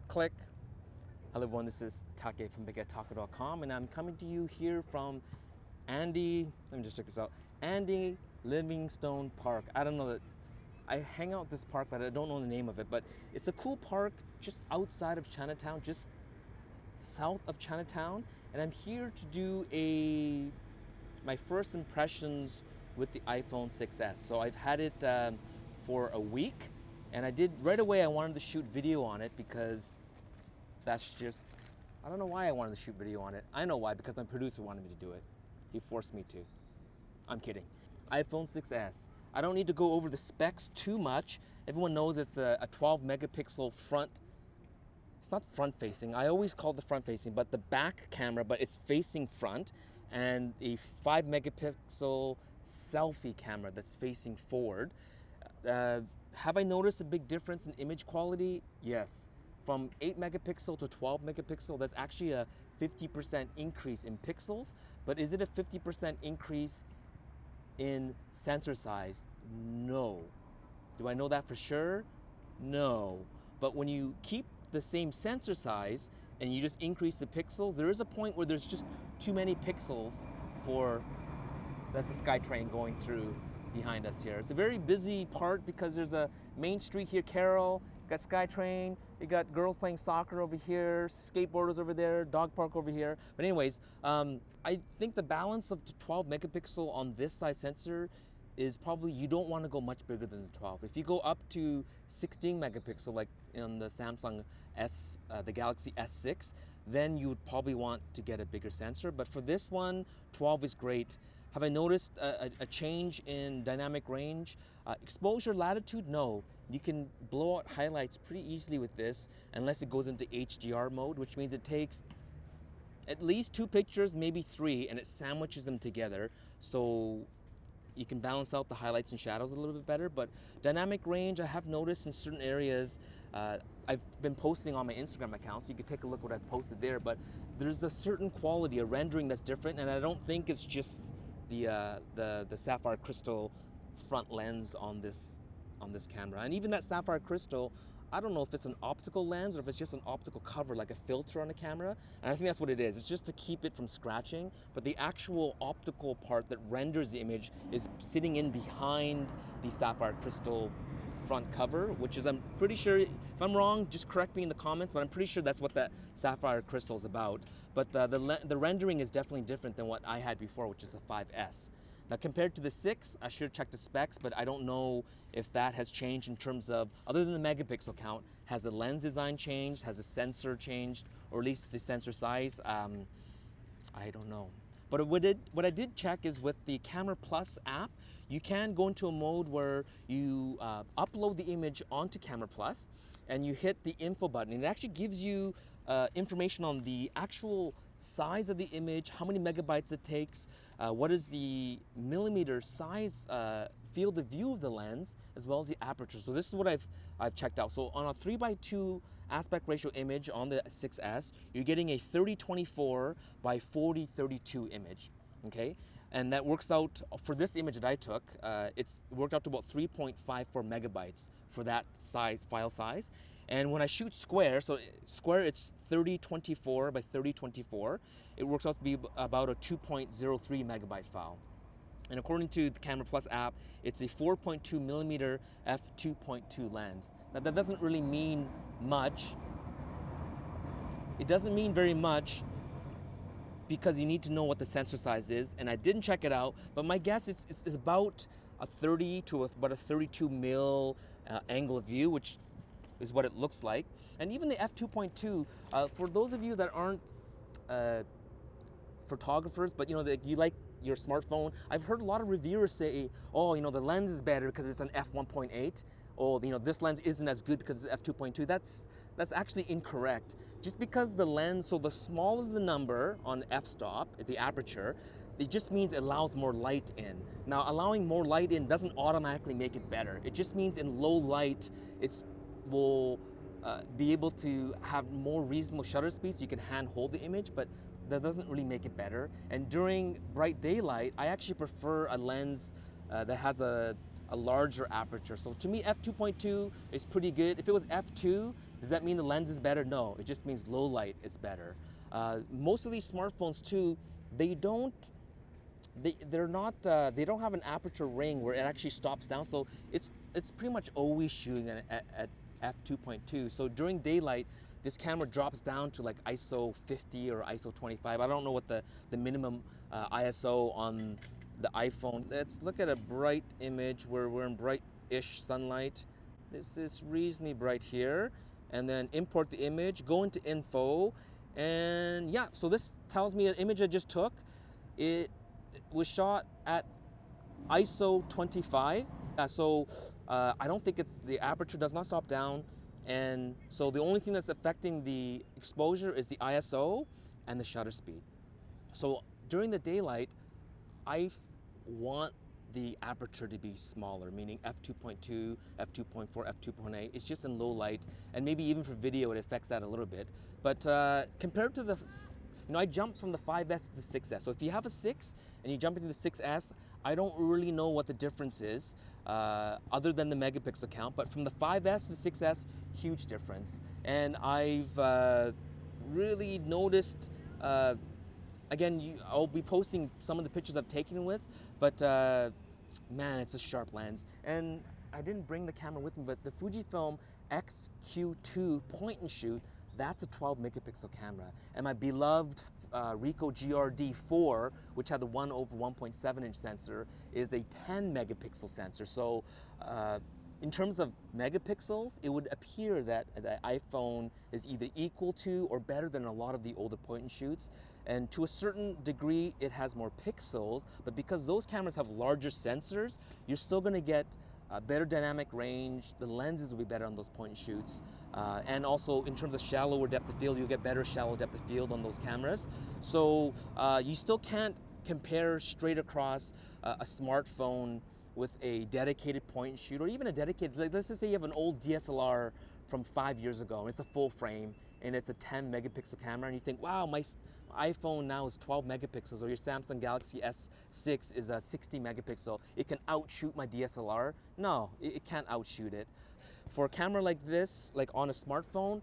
Click. Hello everyone, this is Take from bigheadtaco.com, and I'm coming to you here from Andy, let me just check this out, Andy Livingstone Park. I don't know that, I hang out at this park, but I don't know the name of it, but it's a cool park just outside of Chinatown, just south of Chinatown, and I'm here to do my first impressions with the iPhone 6s. So I've had it for a week, and right away I wanted to shoot video on it because that's just, I don't know why I wanted to shoot video on it. I know why, because my producer wanted me to do it. He forced me to. I'm kidding. iPhone 6s. I don't need to go over the specs too much. Everyone knows it's a 12 megapixel front. It's not front facing. I always call it the front facing, but the back camera, but it's facing front, and a 5 megapixel selfie camera that's facing forward. Have I noticed a big difference in image quality? Yes. From 8 megapixel to 12 megapixel, that's actually a 50% increase in pixels, but is it a 50% increase in sensor size? No. Do I know that for sure? No. But when you keep the same sensor size and you just increase the pixels, there is a point where there's just too many pixels for, that's a SkyTrain going through behind us here. It's a very busy part because there's a main street here, Carroll, got SkyTrain, you got girls playing soccer over here, skateboarders over there, dog park over here. But anyways, I think the balance of the 12 megapixel on this size sensor is probably, you don't want to go much bigger than the 12. If you go up to 16 megapixel, like in the Samsung the Galaxy S6, then you would probably want to get a bigger sensor. But for this one, 12 is great. Have I noticed a change in dynamic range? Exposure latitude, no. You can blow out highlights pretty easily with this unless it goes into HDR mode, which means it takes at least 2 pictures, maybe 3, and it sandwiches them together. So you can balance out the highlights and shadows a little bit better. But dynamic range, I have noticed in certain areas, I've been posting on my Instagram account, so you can take a look what I've posted there, but there's a certain quality, a rendering that's different, and I don't think it's just the sapphire crystal front lens on this camera. And even that sapphire crystal, I don't know if it's an optical lens or if it's just an optical cover, like a filter on a camera. And I think that's what it is. It's just to keep it from scratching. But the actual optical part that renders the image is sitting in behind the sapphire crystal front cover, which is, I'm pretty sure, if I'm wrong, just correct me in the comments, but I'm pretty sure that's what that sapphire crystal is about. But the rendering is definitely different than what I had before, which is a 5S. Now, compared to the 6, I should check the specs, but I don't know if that has changed in terms of, other than the megapixel count, has the lens design changed, has the sensor changed, or at least the sensor size? I don't know. But what I did check is with the Camera Plus app, you can go into a mode where you upload the image onto Camera Plus and you hit the info button. And it actually gives you information on the actual size of the image, how many megabytes it takes, what is the millimeter size field of view of the lens, as well as the aperture. So this is what I've checked out. So on a 3:2 aspect ratio image on the 6S, you're getting a 3024 by 4032 image, okay? And that works out, for this image that I took, it's worked out to about 3.54 megabytes for that size, file size. And when I shoot square, so square it's 3024 by 3024, it works out to be about a 2.03 megabyte file. And according to the Camera Plus app, it's a 4.2 millimeter f2.2 lens. Now that doesn't really mean much. It doesn't mean very much because you need to know what the sensor size is, and I didn't check it out, but my guess is about a 30 to about a 32 mil angle of view, which is what it looks like. And even the f2.2, for those of you that aren't photographers, but you know, you like your smartphone, I've heard a lot of reviewers say, oh, you know, the lens is better because it's an f1.8. Oh, you know, this lens isn't as good because it's f2.2. That's actually incorrect. Just because the lens, so the smaller the number on f-stop, the aperture, it just means it allows more light in. Now, allowing more light in doesn't automatically make it better. It just means in low light, will be able to have more reasonable shutter speed so you can hand hold the image, but that doesn't really make it better. And during bright daylight, I actually prefer a lens that has a larger aperture. So to me, f2.2 is pretty good. If it was f2, Does that mean the lens is better? No, it just means low light is better. Most of these smartphones too, they don't they're not they don't have an aperture ring where it actually stops down, so it's pretty much always shooting at f2.2. So during daylight, this camera drops down to like ISO 50 or ISO 25. I don't know what the minimum ISO on the iPhone. Let's look at a bright image where we're in bright-ish sunlight. This is reasonably bright here, and then import the image, go into info, and yeah, so this tells me an image I just took. It was shot at ISO 25. So I don't think the aperture does not stop down. And so the only thing that's affecting the exposure is the ISO and the shutter speed. So during the daylight, I want the aperture to be smaller, meaning f2.2, f2.4, f2.8. It's just in low light, and maybe even for video it affects that a little bit. But compared to I jumped from the 5S to the 6S. So if you have a 6 and you jump into the 6S, I don't really know what the difference is other than the megapixel count. But from the 5S to the 6S, huge difference. And I've really noticed, again, I'll be posting some of the pictures I've taken with, but man, it's a sharp lens. And I didn't bring the camera with me, but the Fujifilm X-Q2 point and shoot, that's a 12 megapixel camera. And my beloved Ricoh GRD4, which had the 1/1.7 inch sensor, is a 10 megapixel sensor. So in terms of megapixels, it would appear that the iPhone is either equal to or better than a lot of the older point and shoots. And to a certain degree, it has more pixels, but because those cameras have larger sensors, you're still gonna get better dynamic range. The lenses will be better on those point and shoots. And also in terms of shallower depth of field, you'll get better shallow depth of field on those cameras. So you still can't compare straight across a smartphone with a dedicated point and shoot, or even a dedicated, like, let's just say you have an old DSLR from 5 years ago, and it's a full frame, and it's a 10 megapixel camera, and you think, wow, my iPhone now is 12 megapixels, or your Samsung Galaxy S6 is a 60 megapixel. It can outshoot my DSLR. No, it can't outshoot it. For a camera like this, like on a smartphone,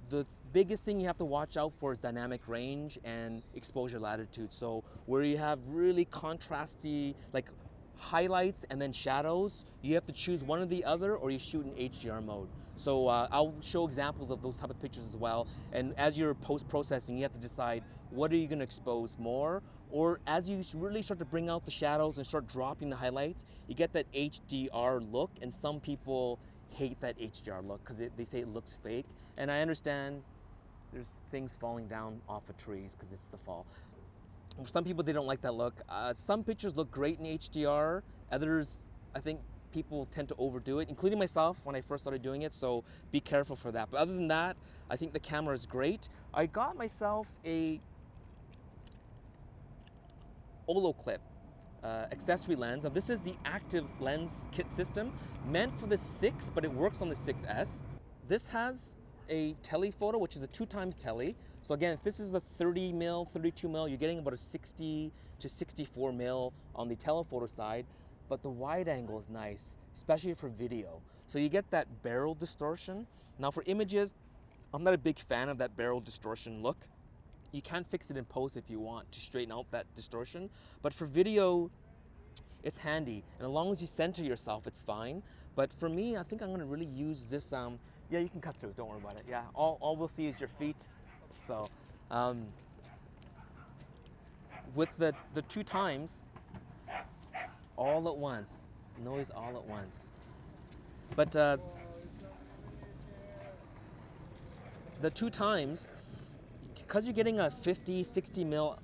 the biggest thing you have to watch out for is dynamic range and exposure latitude. So where you have really contrasty, like highlights and then shadows, you have to choose one or the other, or you shoot in HDR mode. So I'll show examples of those type of pictures as well. And as you're post-processing, you have to decide what are you going to expose more, or as you really start to bring out the shadows and start dropping the highlights, you get that HDR look, and some people hate that HDR look because they say it looks fake. And I understand there's things falling down off of trees because it's the fall. For some people, they don't like that look. Some pictures look great in HDR. Others, I think people tend to overdo it, including myself when I first started doing it, so be careful for that. But other than that, I think the camera is great. I got myself a olloclip accessory lens. Now this is the active lens kit system, meant for the 6, but it works on the 6S. This has a telephoto, which is a 2x tele. So again, if this is a 30 mil, 32 mil, you're getting about a 60 to 64 mil on the telephoto side, but the wide angle is nice, especially for video. So you get that barrel distortion. Now for images, I'm not a big fan of that barrel distortion look. You can fix it in post if you want to straighten out that distortion, but for video, it's handy. And as long as you center yourself, it's fine. But for me, I think I'm gonna really use this, yeah, you can cut through, don't worry about it. Yeah, all we'll see is your feet. So, with the 2x, all at once, noise all at once. But the 2x, because you're getting a 50, 60 mil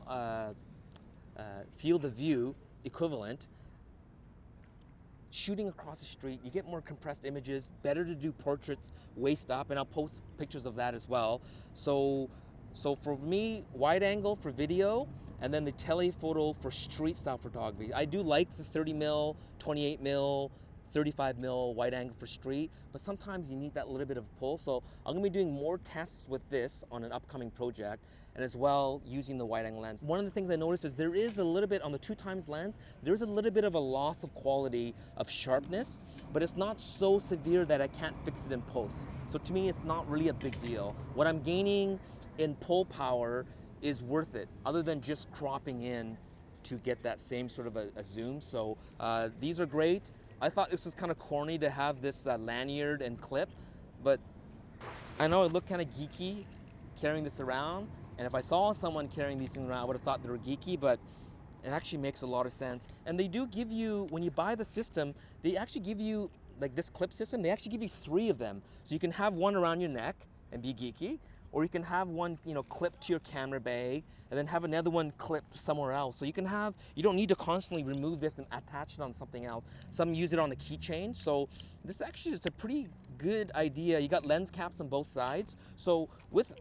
field of view equivalent, shooting across the street, you get more compressed images, better to do portraits waist up, and I'll post pictures of that as well. So for me, wide angle for video, and then the telephoto for street style photography. I do like the 30 mil, 28 mil, 35 mil wide angle for street, but sometimes you need that little bit of pull. So I'm gonna be doing more tests with this on an upcoming project, and as well using the wide angle lens. One of the things I noticed is there is a little bit on the 2x lens, there's a little bit of a loss of quality of sharpness, but it's not so severe that I can't fix it in post. So to me, it's not really a big deal. What I'm gaining in pull power is worth it, other than just cropping in to get that same sort of a zoom. So these are great. I thought this was kind of corny to have this lanyard and clip, but I know it looked kind of geeky carrying this around. And if I saw someone carrying these things around, I would have thought they were geeky, but it actually makes a lot of sense. And they do give you, when you buy the system, they actually give you, like this clip system, they actually give you 3 of them. So you can have one around your neck and be geeky, or you can have one, clip to your camera bag, and then have another one clipped somewhere else. So you can have, you don't need to constantly remove this and attach it on something else. Some use it on a keychain. So this actually is a pretty good idea. You got lens caps on both sides. So with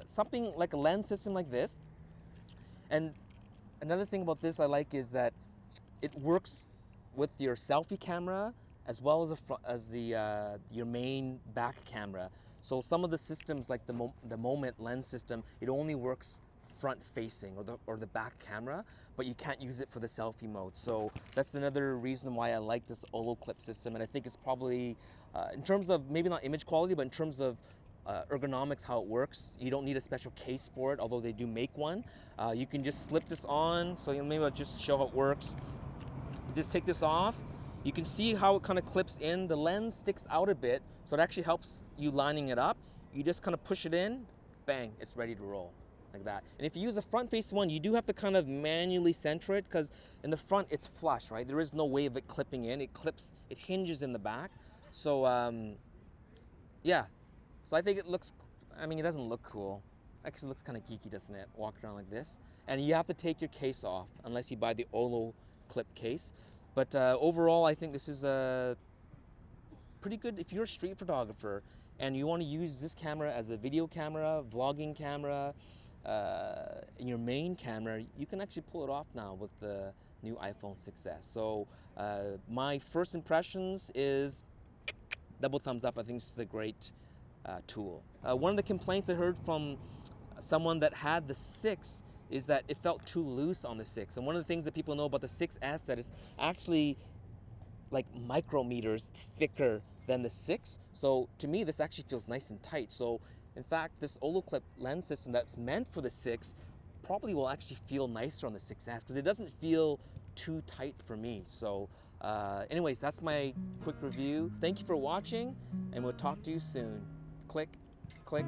something like a lens system like this, and another thing about this I like is that it works with your selfie camera as well as your main back camera. So some of the systems, like the Moment lens system, it only works front facing or the back camera, but you can't use it for the selfie mode. So that's another reason why I like this olloclip system, and I think it's probably, in terms of maybe not image quality, but in terms of ergonomics, how it works, you don't need a special case for it, although they do make one. You can just slip this on, so maybe I'll just show how it works. You just take this off. You can see how it kind of clips in. The lens sticks out a bit, so it actually helps you lining it up. You just kind of push it in, bang, it's ready to roll, like that. And if you use a front-facing one, you do have to kind of manually center it, because in the front it's flush, right? There is no way of it clipping in. It clips, it hinges in the back. So yeah, so I think it looks, I mean, it doesn't look cool. Actually, it looks kind of geeky, doesn't it? Walking around like this. And you have to take your case off, unless you buy the olloclip case. But overall, I think this is pretty good if you're a street photographer and you want to use this camera as a video camera, vlogging camera, in your main camera. You can actually pull it off now with the new iPhone 6s. So my first impressions is double thumbs up. I think this is a great tool. One of the complaints I heard from someone that had the 6 is that it felt too loose on the 6. And one of the things that people know about the 6S, that it's actually like micrometers thicker than the 6. So to me, this actually feels nice and tight. So in fact, this olloclip lens system that's meant for the 6 probably will actually feel nicer on the 6S, because it doesn't feel too tight for me. So anyways, that's my quick review. Thank you for watching, and we'll talk to you soon. Click, click.